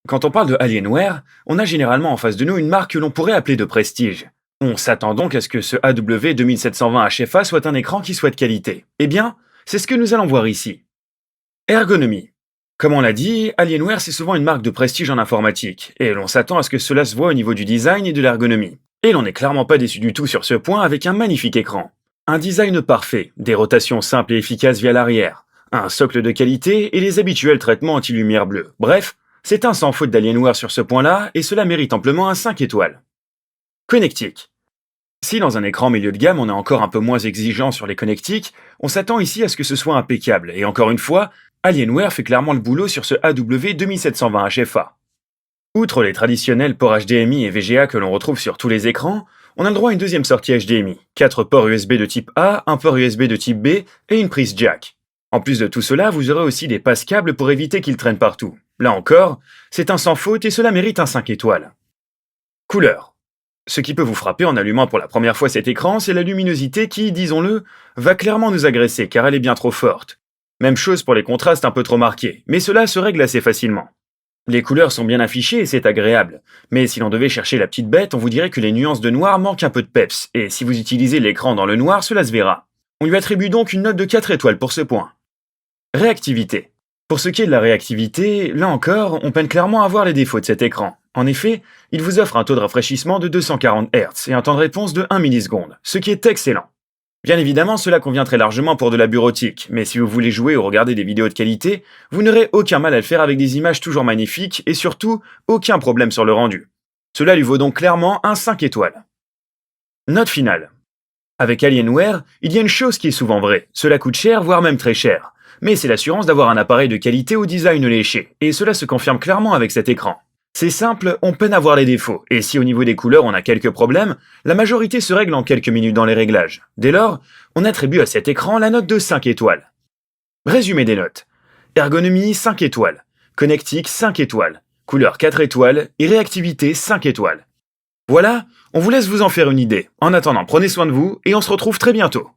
Quand on parle de Alienware, on a généralement en face de nous une marque que l'on pourrait appeler de prestige. On s'attend donc à ce que ce AW 2720 HFA soit un écran qui soit de qualité. Eh bien, c'est ce que nous allons voir ici. Ergonomie. Comme on l'a dit, Alienware c'est souvent une marque de prestige en informatique, et l'on s'attend à ce que cela se voit au niveau du design et de l'ergonomie. Et l'on n'est clairement pas déçu du tout sur ce point avec un magnifique écran. Un design parfait, des rotations simples et efficaces via l'arrière, un socle de qualité et les habituels traitements anti-lumière bleue. Bref, c'est un sans faute d'Alienware sur ce point-là, et cela mérite amplement un 5 étoiles. Connectique. Si dans un écran milieu de gamme on est encore un peu moins exigeant sur les connectiques, on s'attend ici à ce que ce soit impeccable, et encore une fois, Alienware fait clairement le boulot sur ce AW 2720 HFA. Outre les traditionnels ports HDMI et VGA que l'on retrouve sur tous les écrans, on a le droit à une deuxième sortie HDMI, 4 ports USB de type A, un port USB de type B et une prise jack. En plus de tout cela, vous aurez aussi des passes-câbles pour éviter qu'ils traînent partout. Là encore, c'est un sans faute et cela mérite un 5 étoiles. Couleur. Ce qui peut vous frapper en allumant pour la première fois cet écran, c'est la luminosité qui, disons-le, va clairement nous agresser car elle est bien trop forte. Même chose pour les contrastes un peu trop marqués, mais cela se règle assez facilement. Les couleurs sont bien affichées et c'est agréable, mais si l'on devait chercher la petite bête, on vous dirait que les nuances de noir manquent un peu de peps, et si vous utilisez l'écran dans le noir, cela se verra. On lui attribue donc une note de 4 étoiles pour ce point. Réactivité. Pour ce qui est de la réactivité, là encore, on peine clairement à voir les défauts de cet écran. En effet, il vous offre un taux de rafraîchissement de 240 Hz et un temps de réponse de 1 milliseconde, ce qui est excellent. Bien évidemment, cela convient très largement pour de la bureautique, mais si vous voulez jouer ou regarder des vidéos de qualité, vous n'aurez aucun mal à le faire avec des images toujours magnifiques et surtout, aucun problème sur le rendu. Cela lui vaut donc clairement un 5 étoiles. Note finale. Avec Alienware, il y a une chose qui est souvent vraie, cela coûte cher, voire même très cher. Mais c'est l'assurance d'avoir un appareil de qualité au design léché, et cela se confirme clairement avec cet écran. C'est simple, on peine à voir les défauts, et si au niveau des couleurs on a quelques problèmes, la majorité se règle en quelques minutes dans les réglages. Dès lors, on attribue à cet écran la note de 5 étoiles. Résumé des notes. Ergonomie 5 étoiles, connectique 5 étoiles, couleur 4 étoiles et réactivité 5 étoiles. Voilà, on vous laisse vous en faire une idée. En attendant, prenez soin de vous et on se retrouve très bientôt.